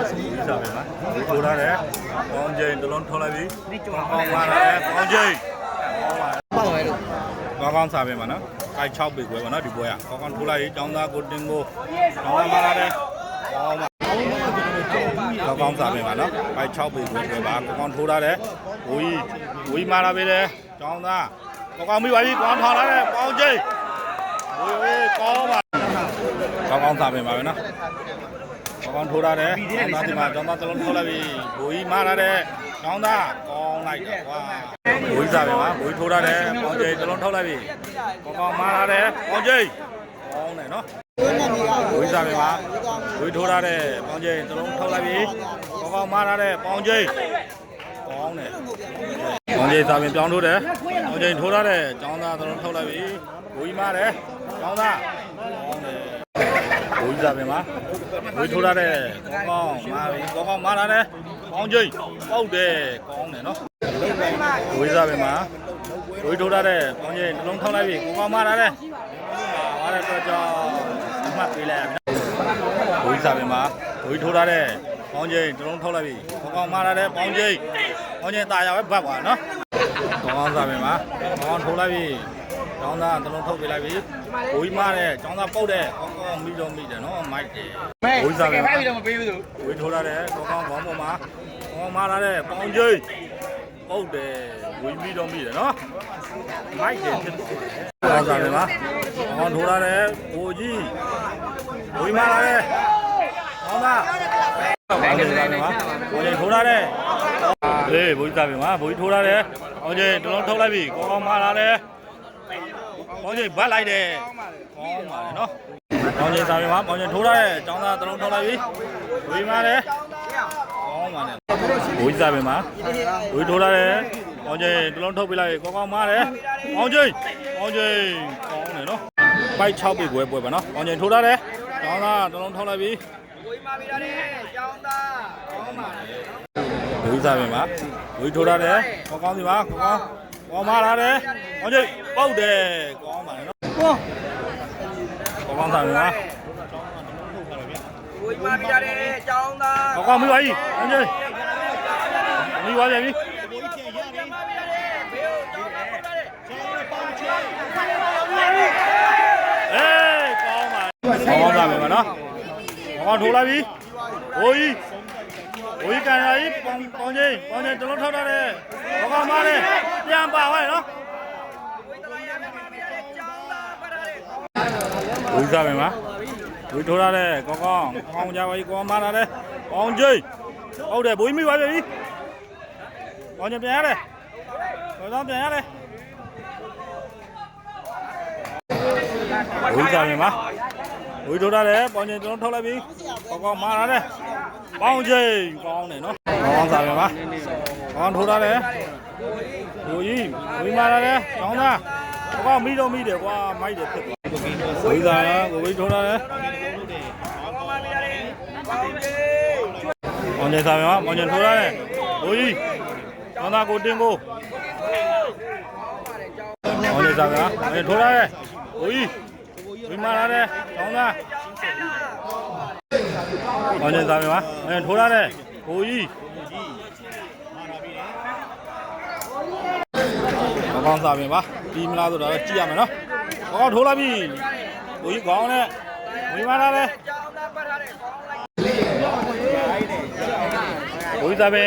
စားပဲမှာထိုးရတယ်ပေါင်းချိန်တလုံးထော်လိုက်ပြီကောင်းပါလားပေါင်းချိန်ပေါ့ပဲလို့ကောင်းစားပဲမှာနော်အဲ6ပေကွယ်ပါနော်ဒီပွဲကကောင်းထိုးလိုက်ចောင်းသားကိုတင်ကိုကောင်းပါလားကောင်းစားပဲမှာနော်အဲ6ပေကွယ်ပါကောင်းထိုးရတယ်ဝီမာလာပဲလေចောင်းသားကောင်းမိပါပြီကောင်းထော်လာတယ်ပေါင်းချိန်ဝီကောင်းပါကောင်းစားပဲမှာပဲနော်ကောင်းထိုးရတယ်ကျောင်းသားဒီမှာကျောင်းသားတလုံးထိုးလိုက်ပြီဘိုးကြီးမားလာတဲ့ကျောင်းသားကောင်းလိုက်တော့ကွာဘိုးကြီးစားပဲမှာဘိုးကြီးထိုးရတယ်ပေါင်းကျိတလုံးထုတ်လိုက်ပြီကောင်းမားလာတဲ့ပေါင်းကျိကောင်းတယ်နော်ဘိုးကြီးစားပဲမှာဘိုးကြီးထိုးရတယ်ပေါင်းကျိတလုံးထုတ်လိုက်ပြီကောင်းမားလာတဲ့ပေါင်းကျိကောင်းတယ်ပေါင်းကျိစားပြင်ပြောင်းထိုးတယ်ပေါင်းကျိထိုးရတယ်ကျောင်းသားတလုံးထုတ်လိုက်ပြီဘိုးကြီးမားတယ်ကျောင်းသားကောင်းတယ်ဘိုးကြီးစားပဲမှာဝေးထိုးရတဲ့ကောင်းမာပြီကောင်းမာလာတယ်ပေါင်းကျိပေါက်တယ်ကောင်းတယ်နော်ဝေးစားပဲမှာဝေးထိုးရတဲ့ပေါင်းကျိနှလုံးထောက်လိုက်ပြီကောင်းမာလာတယ်ဟာရတော့ကြောင်းအမှတ်ပေးလိုက်ရမယ်ဝေးစားပဲမှာဝေးထိုးရတဲ့ပေါင်းကျိနှလုံးထောက်လိုက်ပြီကောင်းမာလာတယ်ပေါင်းကျိตาရပဲဘတ်ပါနော်ကောင်းစားပဲမှာကောင်းထိုးလိုက်ပြီကျောင်းသားတလုံးထုတ်ပေးလိုက်ပြီဘိုးကြီးမားတယ်ကျောင်းသားပုတ်တယ်ကောင်းမိတော့မိတယ်နော်မိုက်တယ်ဘိုးစားပဲခိုင်းပြီးတော့မပေးဘူးသူဝေးထိုးရတယ်ကောင်းခေါင်းပေါ်မှာကောင်းမားလာတဲ့ပေါင်းကျိပုတ်တယ်ဝေးမိတော့မိတယ်နော်မိုက်တယ်ကောင်းစားပဲမှာကောင်းထိုးရတယ်ဘိုးကြီးဝေးမားလာတဲ့ကောင်းသားကောင်းတယ်စားပဲမှာဘိုးကြီးထိုးရတယ်အေးဘိုးကြီးစားပဲမှာဘိုးကြီးထိုးရတယ်ကောင်းကျိတလုံးထုတ်လိုက်ပြီကောင်းမားလာတယ်ပေါင်းကျိဘတ်လိုက်တယ်ကောင်းပါလေနော်ပေါင်းကျိစားပြီမှာပေါင်းကျိထိုးရတယ်ကျောင်းသားတလုံးထုတ်လိုက်ပြီဝေးမာတယ်ကောင်းပါလေဝေးစားပြီမှာဝေးထိုးရတယ်ပေါင်းကျိတလုံးထုတ်ပြလိုက်ကောင်းမာတယ်ပေါင်းကျိကောင်းတယ်နော်ပိုက်6ပေပွဲပါနော်ပေါင်းကျိထိုးရတယ်ကျောင်းသားတလုံးထုတ်လိုက်ပြီဝေးမာပြီရတယ်ကျောင်းသားကောင်းပါလေဝေးစားပြီမှာဝေးထိုးရတယ်ကောင်းပြီမှာကောင်းမာလာတယ်ပေါင်းကျိပုတ်တယ်ကောင်းပါလေနော်ကောင်းစားပြီမှာဝေးမပြရတယ်ကျောင်းသားကောင်းမိပါပြီပေါင်းကျိမိပါပြန်ပြီအေးကောင်းပါကောင်းစားပြီမှာနော်ကောင်းထိုးလိုက်ပြီဟိုကြီးကန်ရကြီးပေါင်းကျိတလုံးထောက်ရတယ်ကောင်းမာတယ်ပြန်ပါဝဲနော်ဝိစားမယ်မှာဝိထိုးရတဲ့ကောင်းကြပါပြီကောင်းမာလာတယ်ပေါင်းကျိဟုတ်တယ်ဘိုးကြီးမိပါပြီပေါင်းကျပြန်ရတယ်ကောင်းပြန်ရတယ်ဝိစားမယ်မှာဝိထိုးရတဲ့ပေါင်းကျတုံးထုတ်လိုက်ပြီကောင်းမာလာတယ်ပေါင်းကျကောင်းတယ်နော်ကောင်းစားမယ်မှာကောင်းထိုးရတဲ့ဘိုးကြီးဝိမာလာတယ်ကောင်းသားကောင်းမိတော့မိတယ်ကွာမိုက်တယ်ဖြစ်သွားဝိစားရဝိထိုးရတယ်ပေါင်းကျစားမယ်မှာပေါင်းကျထိုးရတယ်ဘိုးကြီးကောင်းသားကိုတင်ကိုပေါင်းကျစားမယ်မှာထိုးရတယ်ဘိုးကြီးဝိမာလာတယ်ကောင်းသားပေါင်းကျစားမယ်မှာထိုးရတယ်ဘိုးကြီးကောင်းစားပြီပါဒီမလားဆိုတော့ကြည့်ရမယ်နော်ကောင်းထိုးလိုက်ပြီဘိုးကြီးကောင်းနဲ့ဝေးမာလာတယ်ဘိုးကြီးစားပဲ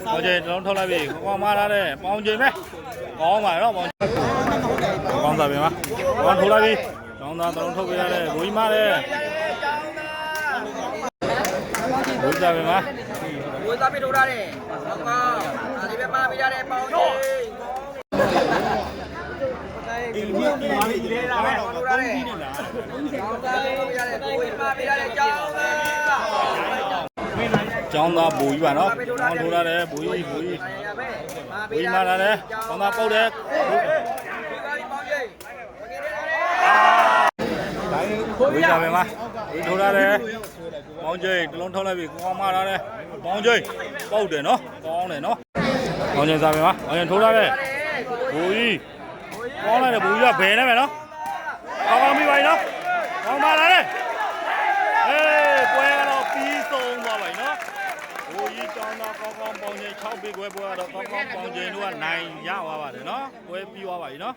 ပေါင်းကျိတလုံးထုတ်လိုက်ပြီကောင်းမာလာတယ်ပေါင်းကျိမဲ့ကောင်းပါနော်ပေါင်းကောင်းစားပြီပါကောင်းထိုးလိုက်ပြီကျောင်းသားတလုံးထုတ်ပေးရတယ်ဘိုးကြီးမာတယ်ဘိုးကြီးစားပြီပါဝေးသားပြထိုးရတယ်ကောင်းဒါလေးပဲမှာပြရတယ်ပေါင်းကျိဒီလိုမျိုးလေးလေးလာပဲထိုးရတယ်ကျောင်းသားလေးရတယ်ဝေးမှာပြရတယ်ကျောင်းသားဘူကြီးပါနော်ကောင်းထိုးရတယ်ဘူကြီးဝေးမာလာတယ်ကောင်းသားပုတ်တယ်ဝေးကြမယ်မှာဝေးထိုးရတယ်ပေါင်းကျိတလုံးထုတ်လိုက်ပြီကောင်းမာလာတယ်ပေါင်းကျိပုတ်တယ်နော်ကောင်းတယ်နော်ပေါင်းကျိစားမယ်မှာပေါင်းကျိထိုးရတယ်ဘူကြီးကောင်းလိုက်တယ်ဘူကြီးကဘယ်နဲ့မယ်နော်ကောင်းမိပါပြီနော်ကောင်းမာလာတယ်အေးပွဲကတော့ပြီးဆုံးသွား င်းသားကောင်းကောင်းပေါင်ချိန်6ပေခွဲပွဲကတော့ကောင်းကောင်းပေါင်ချိန်တို့ကနိုင်ရသွားပါတယ်နော်ပွဲပြီးသွားပါပြီနော်